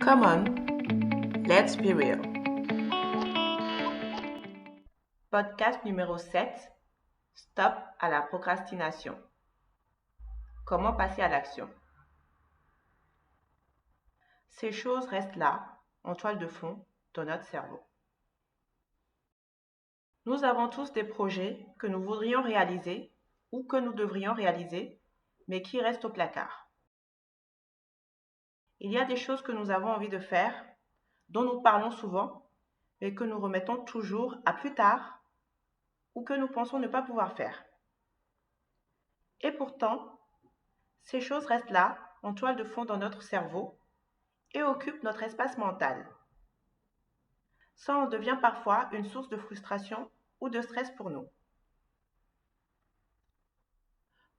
Come on, let's be real. Podcast numéro 7. Stop à la procrastination. Comment passer à l'action? Ces choses restent là, en toile de fond, dans notre cerveau. Nous avons tous des projets que nous voudrions réaliser ou que nous devrions réaliser, mais qui restent au placard. Il y a des choses que nous avons envie de faire, dont nous parlons souvent, mais que nous remettons toujours à plus tard ou que nous pensons ne pas pouvoir faire. Et pourtant, ces choses restent là, en toile de fond dans notre cerveau, et occupent notre espace mental. Ça en devient parfois une source de frustration ou de stress pour nous.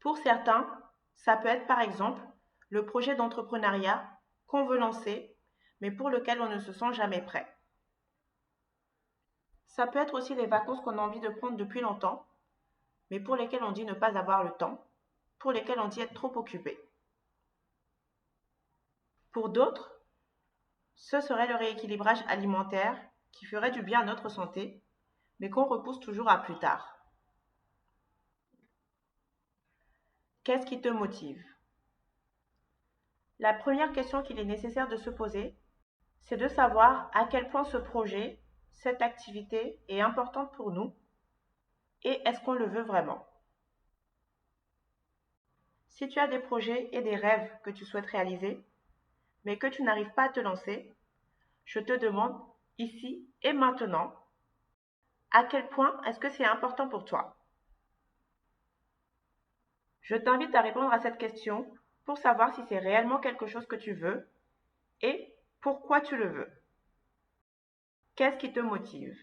Pour certains, ça peut être par exemple le projet d'entrepreneuriat qu'on veut lancer, mais pour lequel on ne se sent jamais prêt. Ça peut être aussi les vacances qu'on a envie de prendre depuis longtemps, mais pour lesquelles on dit ne pas avoir le temps, pour lesquelles on dit être trop occupé. Pour d'autres, ce serait le rééquilibrage alimentaire qui ferait du bien à notre santé, mais qu'on repousse toujours à plus tard. Qu'est-ce qui te motive? La première question qu'il est nécessaire de se poser, c'est de savoir à quel point ce projet, cette activité est importante pour nous et est-ce qu'on le veut vraiment? Si tu as des projets et des rêves que tu souhaites réaliser, mais que tu n'arrives pas à te lancer, je te demande ici et maintenant, à quel point est-ce que c'est important pour toi? Je t'invite à répondre à cette question pour savoir si c'est réellement quelque chose que tu veux et pourquoi tu le veux. Qu'est-ce qui te motive?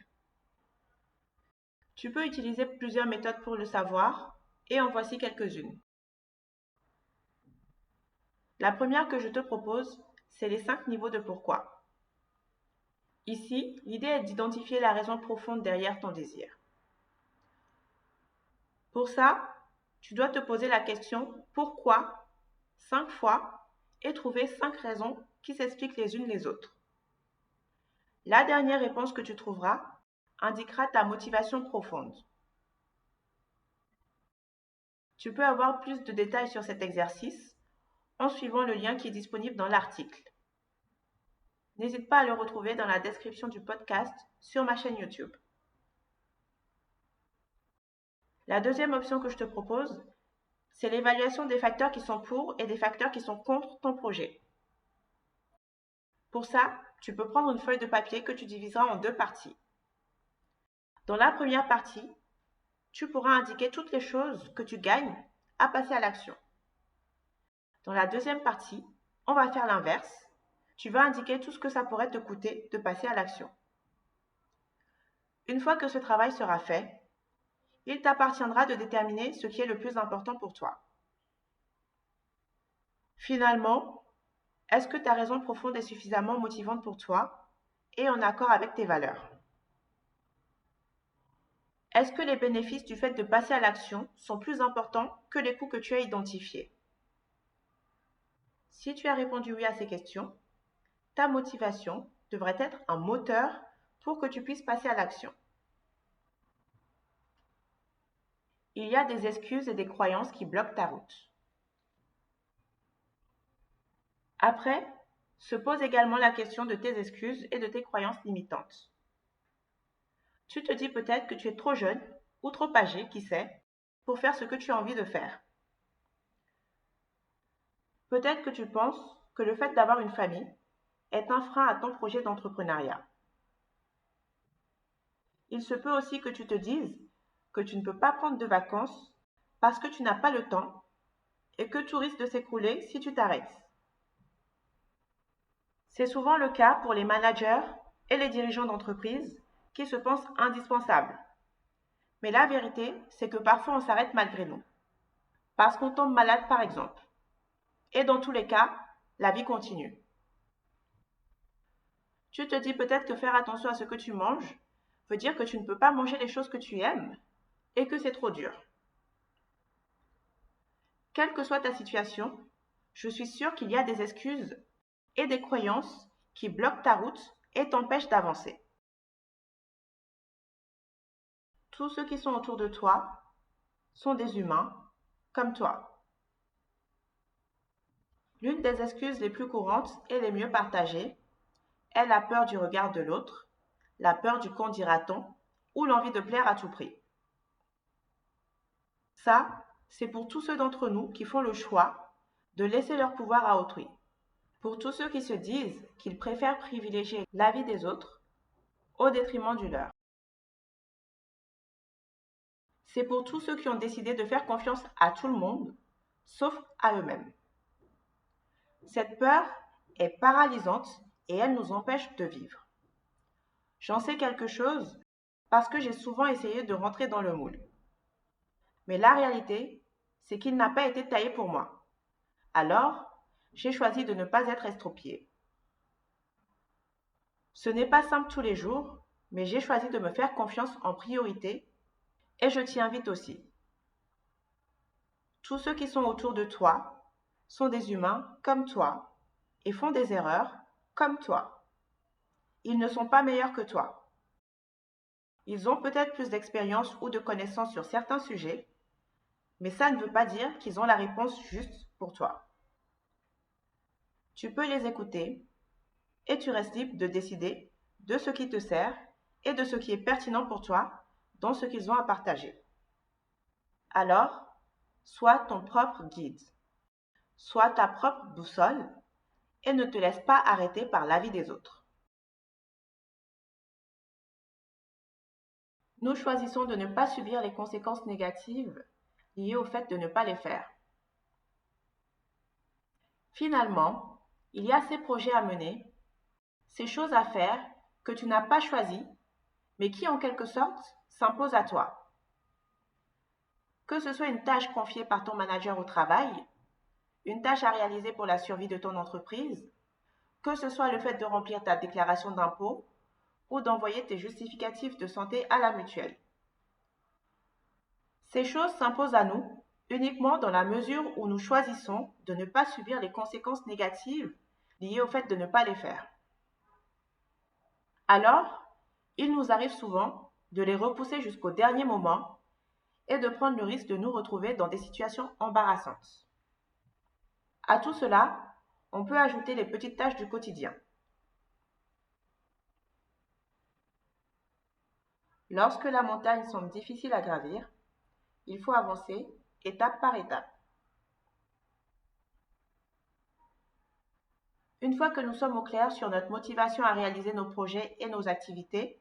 Tu peux utiliser plusieurs méthodes pour le savoir et en voici quelques-unes. La première que je te propose, c'est les 5 niveaux de pourquoi. Ici, l'idée est d'identifier la raison profonde derrière ton désir. Pour ça, tu dois te poser la question pourquoi 5 fois et trouver 5 raisons qui s'expliquent les unes les autres. La dernière réponse que tu trouveras indiquera ta motivation profonde. Tu peux avoir plus de détails sur cet exercice en suivant le lien qui est disponible dans l'article. N'hésite pas à le retrouver dans la description du podcast sur ma chaîne YouTube. La deuxième option que je te propose, c'est l'évaluation des facteurs qui sont pour et des facteurs qui sont contre ton projet. Pour ça, tu peux prendre une feuille de papier que tu diviseras en 2 parties. Dans la première partie, tu pourras indiquer toutes les choses que tu gagnes à passer à l'action. Dans la deuxième partie, on va faire l'inverse. Tu vas indiquer tout ce que ça pourrait te coûter de passer à l'action. Une fois que ce travail sera fait, il t'appartiendra de déterminer ce qui est le plus important pour toi. Finalement, est-ce que ta raison profonde est suffisamment motivante pour toi et en accord avec tes valeurs? Est-ce que les bénéfices du fait de passer à l'action sont plus importants que les coûts que tu as identifiés? Si tu as répondu oui à ces questions, ta motivation devrait être un moteur pour que tu puisses passer à l'action. Il y a des excuses et des croyances qui bloquent ta route. Après, se pose également la question de tes excuses et de tes croyances limitantes. Tu te dis peut-être que tu es trop jeune ou trop âgé, qui sait, pour faire ce que tu as envie de faire. Peut-être que tu penses que le fait d'avoir une famille est un frein à ton projet d'entrepreneuriat. Il se peut aussi que tu te dises que tu ne peux pas prendre de vacances parce que tu n'as pas le temps et que tout risque de s'écrouler si tu t'arrêtes. C'est souvent le cas pour les managers et les dirigeants d'entreprise qui se pensent indispensables. Mais la vérité, c'est que parfois on s'arrête malgré nous. Parce qu'on tombe malade par exemple. Et dans tous les cas, la vie continue. Tu te dis peut-être que faire attention à ce que tu manges veut dire que tu ne peux pas manger les choses que tu aimes et que c'est trop dur. Quelle que soit ta situation, je suis sûre qu'il y a des excuses et des croyances qui bloquent ta route et t'empêchent d'avancer. Tous ceux qui sont autour de toi sont des humains comme toi. L'une des excuses les plus courantes et les mieux partagées est la peur du regard de l'autre, la peur du qu'en dira-t-on ou l'envie de plaire à tout prix. Ça, c'est pour tous ceux d'entre nous qui font le choix de laisser leur pouvoir à autrui. Pour tous ceux qui se disent qu'ils préfèrent privilégier l'avis des autres au détriment du leur. C'est pour tous ceux qui ont décidé de faire confiance à tout le monde, sauf à eux-mêmes. Cette peur est paralysante et elle nous empêche de vivre. J'en sais quelque chose parce que j'ai souvent essayé de rentrer dans le moule. Mais la réalité, c'est qu'il n'a pas été taillé pour moi. Alors, j'ai choisi de ne pas être estropié. Ce n'est pas simple tous les jours, mais j'ai choisi de me faire confiance en priorité et je t'y invite aussi. Tous ceux qui sont autour de toi sont des humains comme toi et font des erreurs comme toi. Ils ne sont pas meilleurs que toi. Ils ont peut-être plus d'expérience ou de connaissances sur certains sujets, mais ça ne veut pas dire qu'ils ont la réponse juste pour toi. Tu peux les écouter et tu restes libre de décider de ce qui te sert et de ce qui est pertinent pour toi dans ce qu'ils ont à partager. Alors, sois ton propre guide, sois ta propre boussole et ne te laisse pas arrêter par l'avis des autres. Nous choisissons de ne pas subir les conséquences négatives liées au fait de ne pas les faire. Finalement, il y a ces projets à mener, ces choses à faire que tu n'as pas choisies, mais qui en quelque sorte s'imposent à toi. Que ce soit une tâche confiée par ton manager au travail, une tâche à réaliser pour la survie de ton entreprise, que ce soit le fait de remplir ta déclaration d'impôt ou d'envoyer tes justificatifs de santé à la mutuelle. Ces choses s'imposent à nous uniquement dans la mesure où nous choisissons de ne pas subir les conséquences négatives liées au fait de ne pas les faire. Alors, il nous arrive souvent de les repousser jusqu'au dernier moment et de prendre le risque de nous retrouver dans des situations embarrassantes. À tout cela, on peut ajouter les petites tâches du quotidien. Lorsque la montagne semble difficile à gravir, il faut avancer étape par étape. Une fois que nous sommes au clair sur notre motivation à réaliser nos projets et nos activités,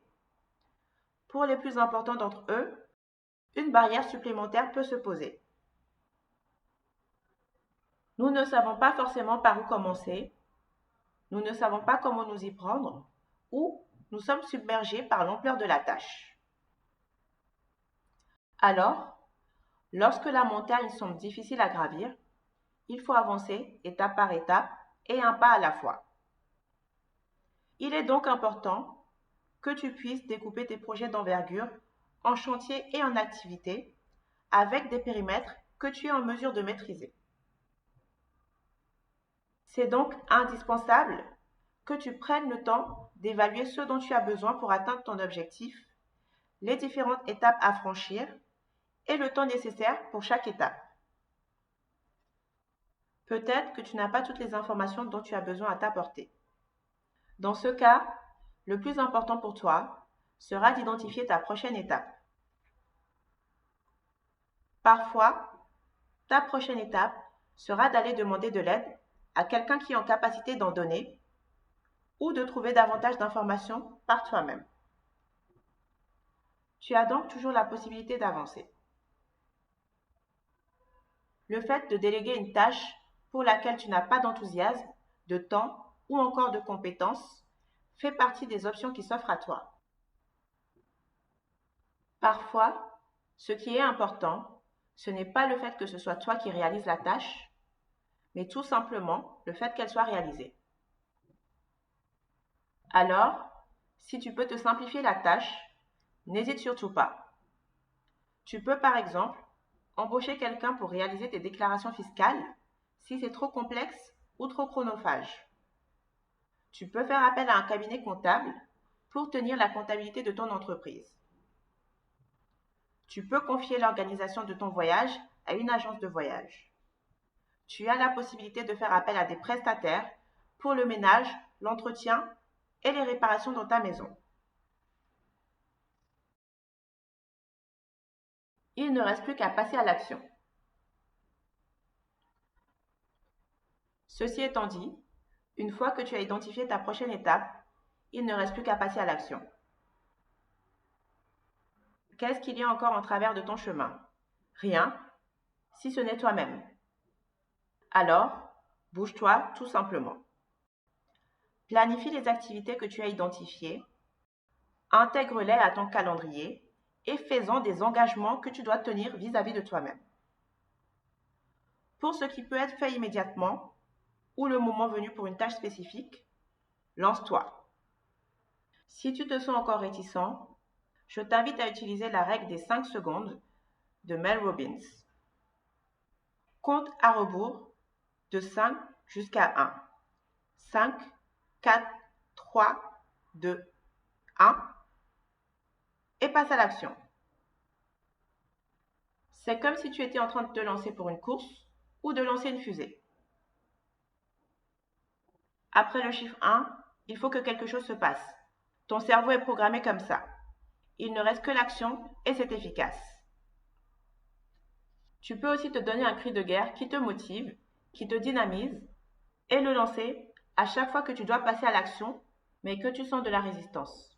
pour les plus importants d'entre eux, une barrière supplémentaire peut se poser. Nous ne savons pas forcément par où commencer, nous ne savons pas comment nous y prendre, ou nous sommes submergés par l'ampleur de la tâche. Alors, lorsque la montagne semble difficile à gravir, il faut avancer étape par étape et un pas à la fois. Il est donc important que tu puisses découper tes projets d'envergure en chantiers et en activités avec des périmètres que tu es en mesure de maîtriser. C'est donc indispensable que tu prennes le temps d'évaluer ce dont tu as besoin pour atteindre ton objectif, les différentes étapes à franchir et le temps nécessaire pour chaque étape. Peut-être que tu n'as pas toutes les informations dont tu as besoin à t'apporter. Dans ce cas, le plus important pour toi sera d'identifier ta prochaine étape. Parfois, ta prochaine étape sera d'aller demander de l'aide à quelqu'un qui est en capacité d'en donner ou de trouver davantage d'informations par toi-même. Tu as donc toujours la possibilité d'avancer. Le fait de déléguer une tâche pour laquelle tu n'as pas d'enthousiasme, de temps ou encore de compétences fait partie des options qui s'offrent à toi. Parfois, ce qui est important, ce n'est pas le fait que ce soit toi qui réalises la tâche, mais tout simplement le fait qu'elle soit réalisée. Alors, si tu peux te simplifier la tâche, n'hésite surtout pas. Tu peux par exemple embaucher quelqu'un pour réaliser tes déclarations fiscales si c'est trop complexe ou trop chronophage. Tu peux faire appel à un cabinet comptable pour tenir la comptabilité de ton entreprise. Tu peux confier l'organisation de ton voyage à une agence de voyage. Tu as la possibilité de faire appel à des prestataires pour le ménage, l'entretien et les réparations dans ta maison. Il ne reste plus qu'à passer à l'action. Ceci étant dit, une fois que tu as identifié ta prochaine étape, il ne reste plus qu'à passer à l'action. Qu'est-ce qu'il y a encore en travers de ton chemin? Rien, si ce n'est toi-même. Alors, bouge-toi tout simplement. Planifie les activités que tu as identifiées, intègre-les à ton calendrier et fais-en des engagements que tu dois tenir vis-à-vis de toi-même. Pour ce qui peut être fait immédiatement ou le moment venu pour une tâche spécifique, lance-toi. Si tu te sens encore réticent, je t'invite à utiliser la règle des 5 secondes de Mel Robbins. Compte à rebours de 5 jusqu'à 1. 5, 4, 3, 2, 1 et passe à l'action. C'est comme si tu étais en train de te lancer pour une course ou de lancer une fusée. Après le chiffre 1, il faut que quelque chose se passe. Ton cerveau est programmé comme ça. Il ne reste que l'action et c'est efficace. Tu peux aussi te donner un cri de guerre qui te motive, qui te dynamise et le lancer à chaque fois que tu dois passer à l'action mais que tu sens de la résistance.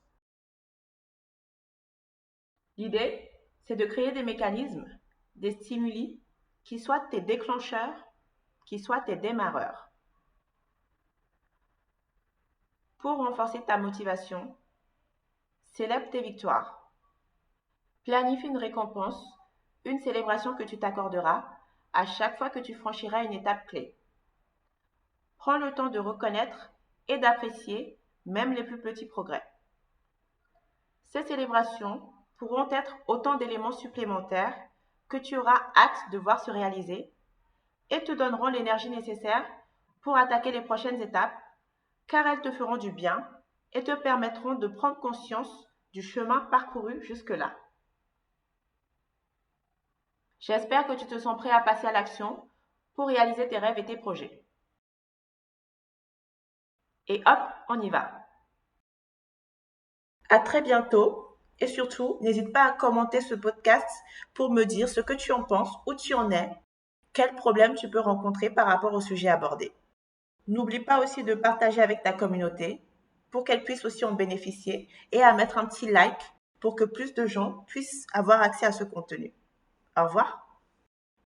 L'idée, c'est de créer des mécanismes, des stimuli qui soient tes déclencheurs, qui soient tes démarreurs. Pour renforcer ta motivation, célèbre tes victoires. Planifie une récompense, une célébration que tu t'accorderas à chaque fois que tu franchiras une étape clé. Prends le temps de reconnaître et d'apprécier même les plus petits progrès. Ces célébrations pourront être autant d'éléments supplémentaires que tu auras hâte de voir se réaliser et te donneront l'énergie nécessaire pour attaquer les prochaines étapes car elles te feront du bien et te permettront de prendre conscience du chemin parcouru jusque-là. J'espère que tu te sens prêt à passer à l'action pour réaliser tes rêves et tes projets. Et hop, on y va. À très bientôt et surtout, n'hésite pas à commenter ce podcast pour me dire ce que tu en penses, où tu en es, quels problèmes tu peux rencontrer par rapport au sujet abordé. N'oublie pas aussi de partager avec ta communauté pour qu'elle puisse aussi en bénéficier et à mettre un petit like pour que plus de gens puissent avoir accès à ce contenu. Au revoir.